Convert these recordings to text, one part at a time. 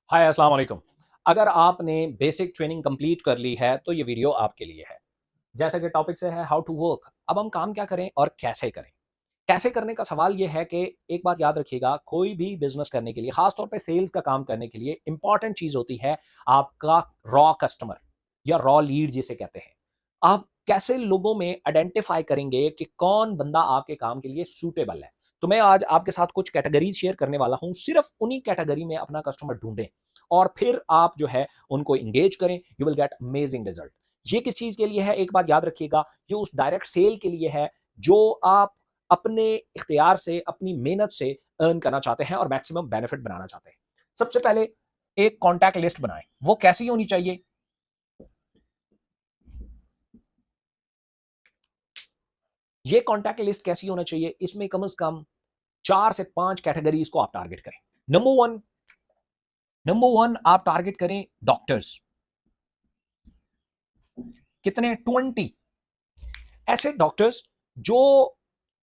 हाय अस्सलाम वालेकुम। अगर आपने बेसिक ट्रेनिंग कंप्लीट कर ली है तो ये वीडियो आपके लिए है। जैसा कि टॉपिक से है हाउ टू वर्क, अब हम काम क्या करें और कैसे करें। कैसे करने का सवाल ये है कि एक बात याद रखिएगा, कोई भी बिजनेस करने के लिए, खास तौर पे सेल्स का काम करने के लिए इंपॉर्टेंट चीज होती है आपका रॉ कस्टमर या रॉ लीड जिसे कहते हैं। आप कैसे लोगों में आइडेंटिफाई करेंगे कि कौन बंदा आपके काम के लिए सूटेबल है। तो मैं आज आपके साथ कुछ कैटेगरीज शेयर करने वाला हूं, सिर्फ उन्हीं कैटेगरी में अपना कस्टमर ढूंढें और फिर आप जो है उनको इंगेज करें, you will get amazing result. ये किस चीज के लिए है, एक बात याद रखिएगा, ये उस डायरेक्ट सेल के लिए है जो आप अपने इख्तियार से, अपनी मेहनत से अर्न करना चाहते हैं और मैक्सिमम बेनिफिट बनाना चाहते हैं। सबसे पहले एक कॉन्टैक्ट लिस्ट बनाएं। वो कैसी होनी चाहिए? ये कॉन्टैक्ट लिस्ट कैसी होना चाहिए? इसमें कम से कम 4 से 5 कैटेगरीज को आप टारगेट करें। नंबर वन आप टारगेट करें डॉक्टर्स। कितने? 20 ऐसे डॉक्टर्स जो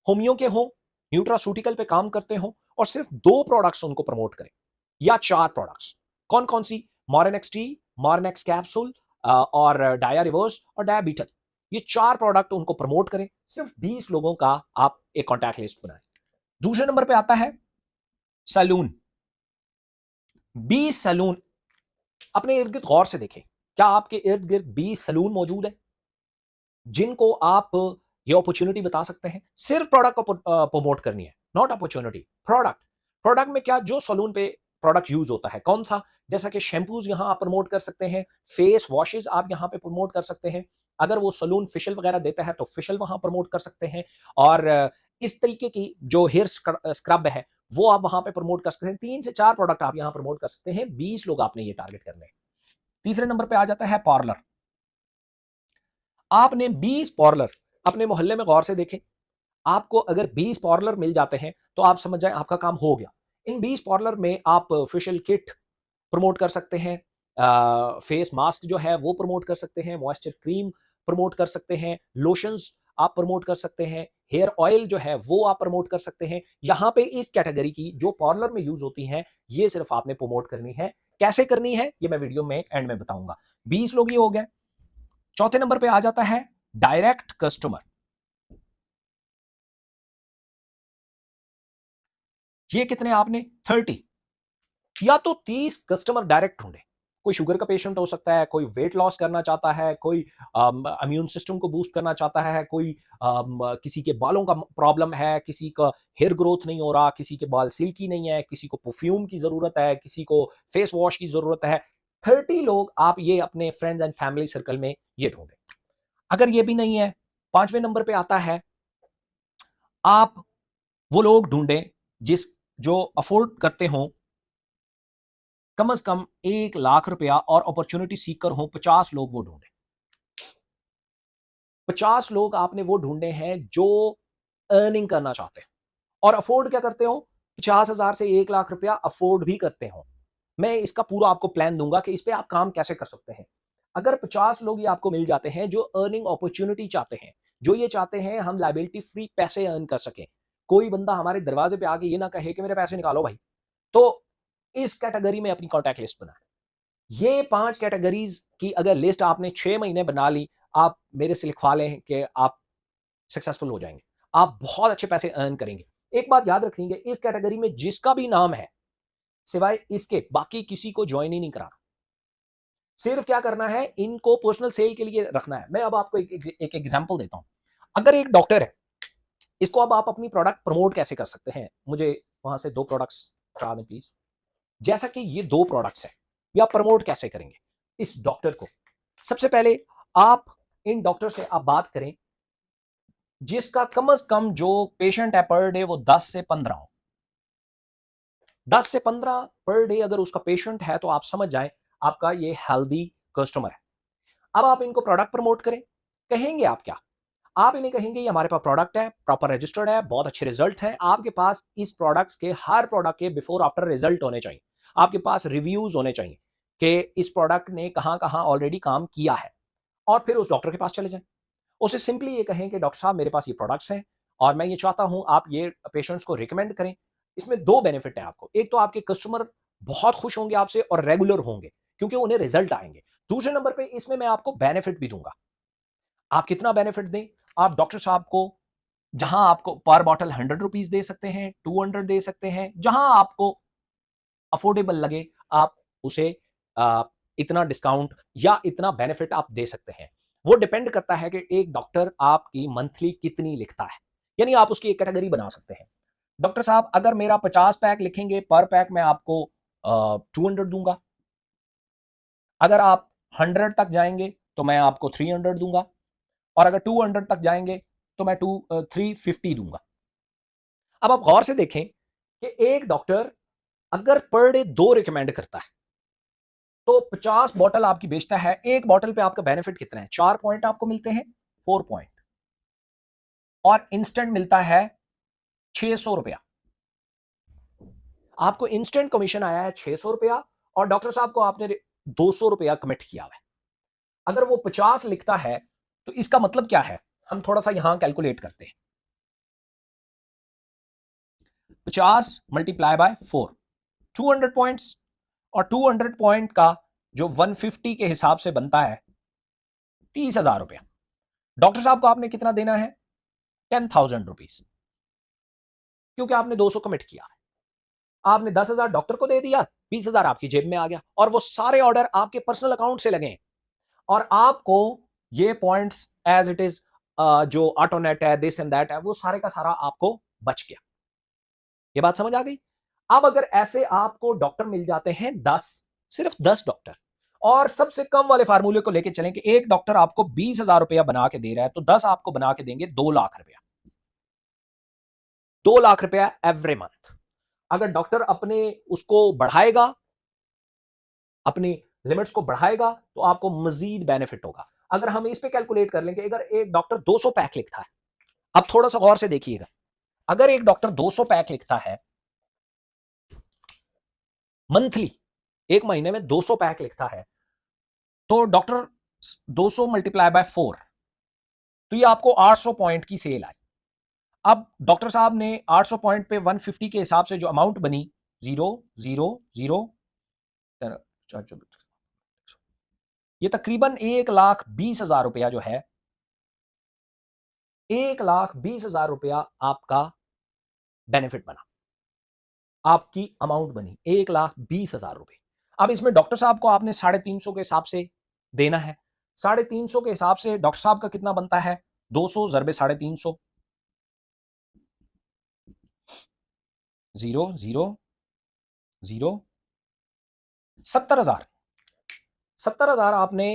होमियो के हों, न्यूट्रास्यूटिकल पे काम करते हों और सिर्फ 2 प्रोडक्ट्स उनको प्रमोट करें या 4 प्रोडक्ट्स। कौन कौन सी? मॉरनेक्स टी, मॉरनेक्स कैप्सूल और डाया रिवर्स और डायाबीटल। ये 4 प्रोडक्ट उनको प्रमोट करें। सिर्फ 20 लोगों का आप एक कॉन्टैक्ट लिस्ट बनाएं। दूसरे नंबर पे आता है सैलून। 20 सैलून अपने इर्द गिर्द गौर से देखें। क्या आपके इर्द गिर्द 20 सैलून मौजूद है जिनको आप ये अपॉर्चुनिटी बता सकते हैं? सिर्फ प्रोडक्ट को प्रमोट करनी है, नॉट अपॉर्चुनिटी। प्रोडक्ट, प्रोडक्ट में क्या जो सलून पे प्रोडक्ट यूज होता है कौन सा? जैसा कि शैम्पूज यहां आप प्रमोट कर सकते हैं, फेस वॉशेज आप यहां पे प्रमोट कर सकते हैं। अगर वो सलून फेशियल वगैरह देता है तो फेशियल वहां प्रमोट कर सकते हैं। और इस तरीके की जो हेयर स्क्रब है वो आप वहां पे प्रमोट कर सकते हैं। 3 से 4 प्रोडक्ट आप यहां प्रमोट कर सकते हैं। 20 लोग आपने ये टारगेट करने हैं। तीसरे नंबर पे आ जाता है पार्लर। आपने 20 पार्लर अपने मोहल्ले में गौर से देखें। आपको अगर 20 पार्लर मिल जाते हैं तो आप समझ जाएं आपका काम हो गया। इन 20 पार्लर में आप फेशियल किट प्रमोट कर सकते हैं, फेस मास्क जो है वो प्रमोट कर सकते हैं, मॉइस्चर क्रीम प्रमोट कर सकते हैं, लोशंस आप प्रमोट कर सकते हैं, हेयर ऑयल जो है वो आप प्रमोट कर सकते हैं। यहां पे इस कैटेगरी की जो पार्लर में यूज होती हैं ये सिर्फ आपने प्रमोट करनी है। कैसे करनी है ये मैं वीडियो में एंड में बताऊंगा। 20 लोग ये हो गए। चौथे नंबर पे आ जाता है डायरेक्ट कस्टमर। ये कितने आपने? 30 या तो 30 कस्टमर डायरेक्ट ढूंढे। कोई शुगर का पेशेंट हो सकता है, कोई वेट लॉस करना चाहता है, कोई इम्यून सिस्टम को बूस्ट करना चाहता है, कोई किसी के बालों का प्रॉब्लम है, किसी का हेयर ग्रोथ नहीं हो रहा, किसी के बाल सिल्की नहीं है, किसी को परफ्यूम की जरूरत है, किसी को फेस वॉश की जरूरत है। 30 लोग आप ये अपने फ्रेंड्स एंड फैमिली सर्कल में ये ढूंढे। अगर ये भी नहीं है, 5वें नंबर पे आता है आप वो लोग ढूंढें जिस जो अफोर्ड करते हो कम से कम 1 लाख रुपया और अपॉर्चुनिटी सीकर हो 50 लोग वो ढूंढे। 50 लोग आपने वो ढूंढे हैं जो अर्निंग करना चाहते हैं और अफोर्ड क्या करते हो? 50,000 से 1 लाख रुपया अफोर्ड भी करते हो। मैं इसका पूरा आपको प्लान दूंगा कि इस पे आप काम कैसे कर सकते हैं। अगर 50 लोग ये आपको मिल जाते हैं जो अर्निंग अपॉर्चुनिटी चाहते हैं, जो ये चाहते हैं हम लाइबिलिटी फ्री पैसे अर्न कर सकें, कोई बंदा हमारे दरवाजे पे आके ये ना कहे कि मेरे पैसे निकालो भाई, तो इस कैटेगरी में अपनी कॉन्टैक्ट लिस्ट बना। ये 5 कैटेगरीज की अगर लिस्ट आपने 6 महीने बना ली, आप मेरे से लिखवा लें कि आप सक्सेसफुल हो जाएंगे। आप बहुत अच्छे पैसे अर्न करेंगे। एक बात याद रखेंगे, इस कैटेगरी में जिसका भी नाम है सिवाय इसके बाकी किसी को ज्वाइन ही नहीं कराना। सिर्फ क्या करना है, इनको पर्सनल सेल के लिए रखना है। मैं अब आपको एक एग्जांपल देता हूं। अगर एक डॉक्टर है, इसको अब आप अपनी प्रोडक्ट प्रमोट कैसे कर सकते हैं? मुझे वहां से 2 प्रोडक्ट्स करा दें प्लीज। जैसा कि ये 2 प्रोडक्ट्स हैं, ये आप प्रमोट कैसे करेंगे इस डॉक्टर को? सबसे पहले आप इन डॉक्टर से आप बात करें जिसका कम से कम जो पेशेंट है पर डे वो 10 से 15 हो। 10 से 15 पर डे अगर उसका पेशेंट है तो आप समझ जाए आपका ये हेल्दी कस्टमर है। अब आप इनको प्रोडक्ट प्रमोट करें। कहेंगे आप क्या? आप इन्हें कहेंगे ये हमारे पास प्रोडक्ट है, प्रॉपर रजिस्टर्ड है, बहुत अच्छे रिजल्ट है। आपके पास इस प्रोडक्ट्स के, हर प्रोडक्ट के बिफोर आफ्टर रिजल्ट होने चाहिए। आपके पास रिव्यूज होने चाहिए कि इस प्रोडक्ट ने कहां कहां ऑलरेडी काम किया है। और फिर उस डॉक्टर के पास चले जाएं, उसे सिंपली ये कहें कि डॉक्टर साहब मेरे पास ये प्रोडक्ट्स हैं और मैं ये चाहता हूं आप ये पेशेंट्स को रिकमेंड करें। इसमें 2 बेनिफिट है आपको। एक तो आपके कस्टमर बहुत खुश होंगे आपसे और रेगुलर होंगे क्योंकि उन्हें रिजल्ट आएंगे। दूसरे नंबर पे इसमें मैं आपको बेनिफिट भी दूंगा। आप कितना बेनिफिट दें? आप डॉक्टर साहब को जहां आपको पर बॉटल 100 रुपीज दे सकते हैं, 200 दे सकते हैं, जहां आपको अफोर्डेबल लगे आप उसे इतना डिस्काउंट या इतना बेनिफिट आप दे सकते हैं। वो डिपेंड करता है कि एक डॉक्टर आपकी मंथली कितनी लिखता है, यानी आप उसकी एक कैटेगरी बना सकते हैं। डॉक्टर साहब अगर मेरा 50 पैक लिखेंगे, पर पैक मैं आपको 200 दूंगा। अगर आप 100 तक जाएंगे तो मैं आपको 300 दूंगा, और अगर 200 तक जाएंगे तो मैं 350 दूंगा। अब आप गौर से देखें कि एक डॉक्टर अगर पर डे 2 रिकमेंड करता है तो 50 बॉटल आपकी बेचता है, एक बॉटल पे आपका बेनिफिट कितना है? 4 पॉइंट आपको मिलते हैं, 4 पॉइंट, और इंस्टेंट मिलता है 600 रुपया। आपको इंस्टेंट कमीशन आया है 600 रुपया, और डॉक्टर साहब को आपने 200 रुपया कमिट किया हुआ है। अगर वो 50 लिखता है तो इसका मतलब क्या है? हम थोड़ा सा यहां कैलकुलेट करते हैं। 50 मल्टीप्लाई बाय 4, 200 पॉइंट्स, और 200 पॉइंट का जो 150 के हिसाब से बनता है 30,000 रुपया। डॉक्टर साहब को आपने कितना देना है? 10,000 रुपीज, क्योंकि आपने 200 कमिट किया। आपने 10,000 डॉक्टर को दे दिया, 20,000 आपकी जेब में आ गया, और वो सारे ऑर्डर आपके पर्सनल अकाउंट से लगे, और आपको ये पॉइंट्स एज इट इज जो ऑटोनेट है, दिस एंड दैट है, वो सारे का सारा आपको बच गया। ये बात समझ आ गई? अब अगर ऐसे आपको डॉक्टर मिल जाते हैं 10, सिर्फ 10 डॉक्टर, और सबसे कम वाले फार्मूले को लेके चलें कि एक डॉक्टर आपको 20,000 रुपया बना के दे रहा है, तो 10 आपको बना के देंगे 2 लाख रुपया। 2 लाख रुपया एवरी मंथ। अगर डॉक्टर अपने उसको बढ़ाएगा, अपनी लिमिट्स को बढ़ाएगा, तो आपको मजीद बेनिफिट होगा। अगर हम इस पे कैलकुलेट कर लेंगे, अगर एक डॉक्टर 200 पैक लिखता है, अब थोड़ा सा गौर से देखिएगा, अगर एक डॉक्टर 200 पैक लिखता है मंथली, एक महीने में 200 पैक लिखता है, तो डॉक्टर 200 मल्टीप्लाई बाय 4, तो ये आपको 800 पॉइंट की सेल आई। अब डॉक्टर साहब ने 800 पॉइंट पे 150 के हिसाब से जो अमाउंट बनी, 0 0 0, ये तकरीबन 1,20,000 रुपया जो है, 1,20,000 रुपया आपका बेनिफिट बना, आपकी अमाउंट बनी 1,20,000 रुपए। अब इसमें डॉक्टर साहब को आपने 350 के हिसाब से देना है। 350 के हिसाब से डॉक्टर साहब का कितना बनता है? 200 ज़रबे 350, 0 0 0, 70,000। 70,000 आपने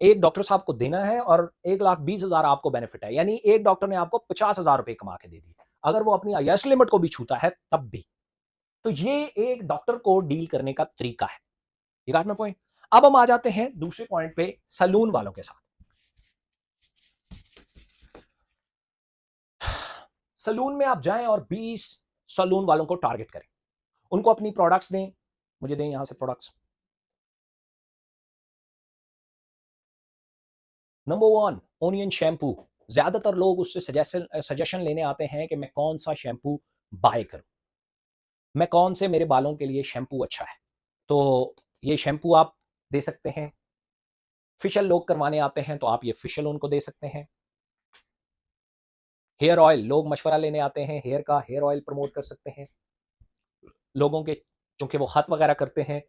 एक डॉक्टर साहब को देना है, और 1,20,000 आपको बेनिफिट है, यानी एक डॉक्टर ने आपको 50,000 रुपए कमा के दे दिए। अगर वो अपनी आईएस लिमिट को भी छूता है तब भी। तो ये एक डॉक्टर को डील करने का तरीका है। ये काट में पॉइंट। अब हम आ जाते हैं दूसरे पॉइंट पे, सलून वालों के साथ। सलून में आप जाएं और 20 सलून वालों को टारगेट करें, उनको अपनी प्रोडक्ट्स दें। मुझे दें यहां से प्रोडक्ट्स। Number 1, onion shampoo. ज्यादातर लोग उससे सजेशन लेने आते हैं कि मैं कौन सा शैम्पू बाय करूं, मैं कौन से मेरे बालों के लिए शैम्पू अच्छा है। तो ये शैम्पू आप दे सकते हैं। फेशियल लोग करवाने आते हैं तो आप ये फेशियल उनको दे सकते हैं। हेयर ऑयल, लोग मशवरा लेने आते हैं हेयर का, हेयर ऑयल प्रमोट कर सकते हैं लोगों के, चूंकि वो हाथ वगैरह करते हैं,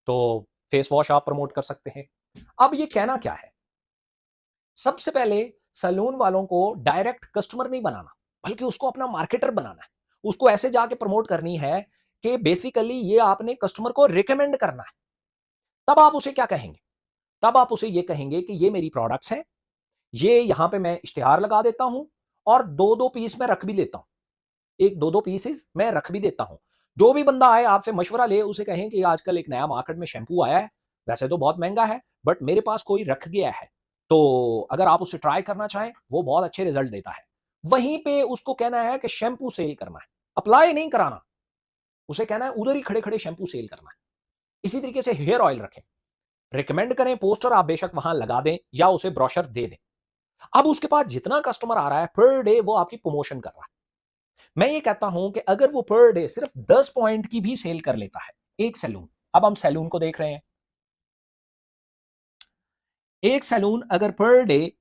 तो फेस वॉश आप प्रमोट कर सकते हैं। अब ये कहना क्या है? सबसे पहले सलून वालों को डायरेक्ट कस्टमर नहीं बनाना, बल्कि उसको अपना मार्केटर बनाना है। उसको ऐसे जाके प्रमोट करनी है कि बेसिकली ये आपने कस्टमर को रिकमेंड करना है। तब आप उसे क्या कहेंगे? तब आप उसे ये कहेंगे कि ये मेरी प्रोडक्ट्स हैं, ये यहां पे मैं इश्तिहार लगा देता हूं, और 2-2 पीस मैं रख भी देता हूं, एक 2-2 पीसेस मैं रख भी देता हूं। जो भी बंदा आए आपसे मशवरा ले, उसे कहें कि आजकल एक नया मार्केट में शैम्पू आया है, वैसे तो बहुत महंगा है, बट मेरे पास कोई रख गया है, तो अगर आप उसे ट्राई करना चाहें, वो बहुत अच्छे रिजल्ट देता है। वहीं पे उसको कहना है कि शैम्पू सेल करना है, अप्लाई नहीं कराना। उसे कहना है उधर ही खड़े खड़े शैम्पू सेल करना है। इसी तरीके से हेयर ऑयल रखें, रिकमेंड करें, पोस्टर आप बेशक वहां लगा दें या उसे ब्रोशर दे दें। अब उसके पास जितना कस्टमर आ रहा है पर डे, वो आपकी प्रमोशन कर रहा है। मैं ये कहता हूं कि अगर वो पर डे सिर्फ 10 पॉइंट की भी सेल कर लेता है, एक सैलून, अब हम सैलून को देख रहे हैं। एक सैलून अगर पर डे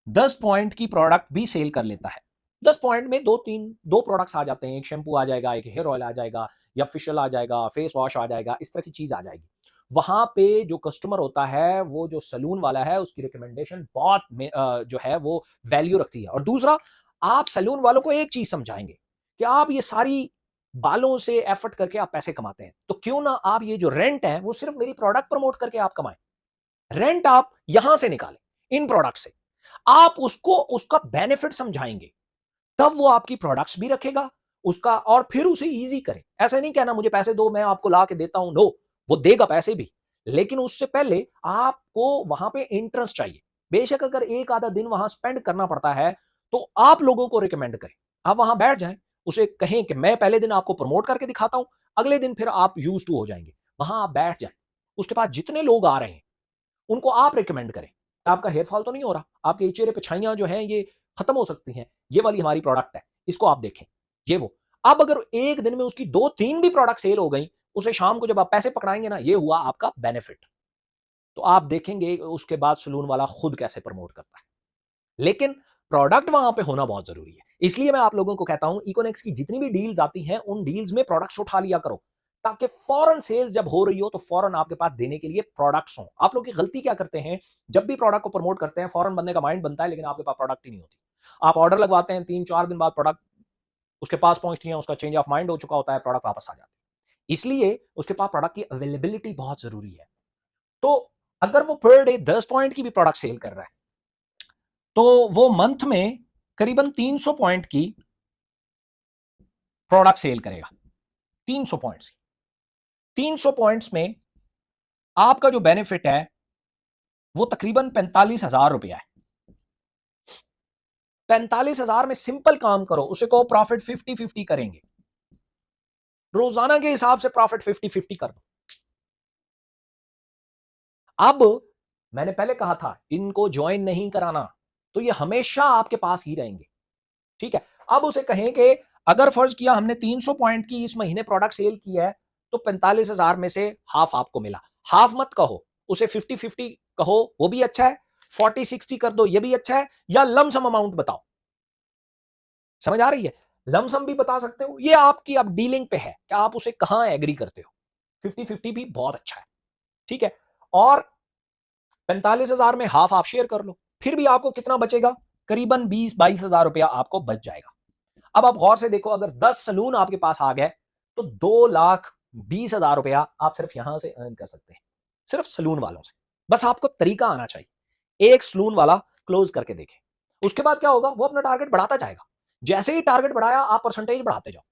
10 पॉइंट की प्रोडक्ट भी सेल कर लेता है, 10 पॉइंट में दो प्रोडक्ट्स आ जाते हैं, एक शैम्पू आ जाएगा, एक हेयर ऑयल आ जाएगा, या फेशियल आ जाएगा, फेस वॉश आ जाएगा, इस तरह की चीज आ जाएगी। वहां पे जो कस्टमर होता है, वो जो सैलून वाला है, उसकी रिकमेंडेशन बहुत जो है वो वैल्यू रखती है। और दूसरा, आप सैलून वालों को एक चीज समझाएंगे कि आप ये सारी बालों से एफर्ट करके आप पैसे कमाते हैं, तो क्यों ना आप ये जो रेंट है वो सिर्फ मेरी प्रोडक्ट प्रमोट करके आप कमाएं। रेंट आप यहां से निकालें, इन प्रोडक्ट से। आप उसको उसका बेनिफिट समझाएंगे, तब वो आपकी प्रोडक्ट्स भी रखेगा उसका, और फिर उसे इजी करें। ऐसे नहीं कहना मुझे पैसे दो, मैं आपको ला के देता हूं। नो, वो देगा पैसे भी, लेकिन उससे पहले आपको वहां पे इंटरेस्ट चाहिए। बेशक अगर एक आधा दिन वहां स्पेंड करना पड़ता है, तो आप लोगों को रिकमेंड करें, आप वहां बैठ जाएं, उसे कहें कि मैं पहले दिन आपको प्रमोट करके दिखाता हूं, अगले दिन फिर आप यूज टू हो जाएंगे। वहां आप बैठ जाएं, उसके बाद जितने लोग आ रहे हैं उनको आप रिकमेंड करें। आपका हेयर फॉल तो नहीं हो रहा, आपके चेहरे पे छाइयां जो हैं ये खत्म हो सकती हैं, ये वाली हमारी प्रोडक्ट है, इसको आप देखें, ये वो। अब अगर एक दिन में उसकी 2-3 भी प्रोडक्ट सेल हो गई, उसे शाम को जब आप पैसे पकड़ाएंगे ना, ये हुआ आपका बेनिफिट। तो आप देखेंगे उसके बाद सलून वाला खुद कैसे प्रमोट करता है। लेकिन प्रोडक्ट वहां पे होना बहुत जरूरी है। इसलिए मैं आप लोगों को कहता हूं, इकोनेक्स की जितनी भी डील्स आती हैं, उन डील्स में प्रोडक्ट्स उठा लिया करो, ताकि फॉरन सेल्स जब हो रही हो तो फॉरन आपके पास देने के लिए प्रोडक्ट्स हो। आप लोग की गलती क्या करते हैं, जब भी प्रोडक्ट को प्रमोट करते हैं, फॉरन बनने का माइंड बनता है, लेकिन आपके पास प्रोडक्ट ही नहीं होती। आप ऑर्डर लगवाते हैं, 3-4 दिन बाद प्रोडक्ट उसके पास पहुंचती है, उसका चेंज ऑफ माइंड हो चुका होता है, प्रोडक्ट वापस आ जाती है। इसलिए उसके पास प्रोडक्ट की अवेलेबिलिटी बहुत जरूरी है। तो अगर वो पर डे 10 पॉइंट की भी प्रोडक्ट सेल कर रहा है, तो वो मंथ में करीबन 300 पॉइंट की प्रोडक्ट सेल करेगा। 300 पॉइंट्स, 300 पॉइंट्स में आपका जो बेनिफिट है वो तकरीबन 45,000 रुपया है। 45,000 में सिंपल काम करो, उसे कहो प्रॉफिट 50-50 करेंगे, रोजाना के हिसाब से प्रॉफिट 50-50 कर दो। अब मैंने पहले कहा था इनको ज्वाइन नहीं कराना, तो ये हमेशा आपके पास ही रहेंगे, ठीक है। अब उसे कहें कि अगर फर्ज किया हमने 300 पॉइंट की इस महीने प्रोडक्ट सेल की है, तो 45,000 में से हाफ आपको मिला। हाफ मत कहो, उसे 50-50 कहो, वो भी अच्छा है। 40-60 कर दो, ये भी अच्छा है। या लमसम अमाउंट बताओ, समझ आ रही है। लमसम भी बता सकते हो, ये आपकी अब डीलिंग पे है कि आप उसे कहां एग्री करते हो। 50-50 भी बहुत अच्छा है, ठीक है। और 45,000 में हाफ आप शेयर कर लो, फिर भी आपको कितना बचेगा, करीबन 20-22,000 रुपया आपको बच जाएगा। अब आप गौर से देखो, अगर 10 सलून आपके पास आ गए, तो 2,20,000 रुपया आप सिर्फ यहां से अर्न कर सकते हैं, सिर्फ सलून वालों से। बस आपको तरीका आना चाहिए, एक सलून वाला क्लोज करके देखें। उसके बाद क्या होगा, वो अपना टारगेट बढ़ाता जाएगा। जैसे ही टारगेट बढ़ाया, आप परसेंटेज बढ़ाते जाओ।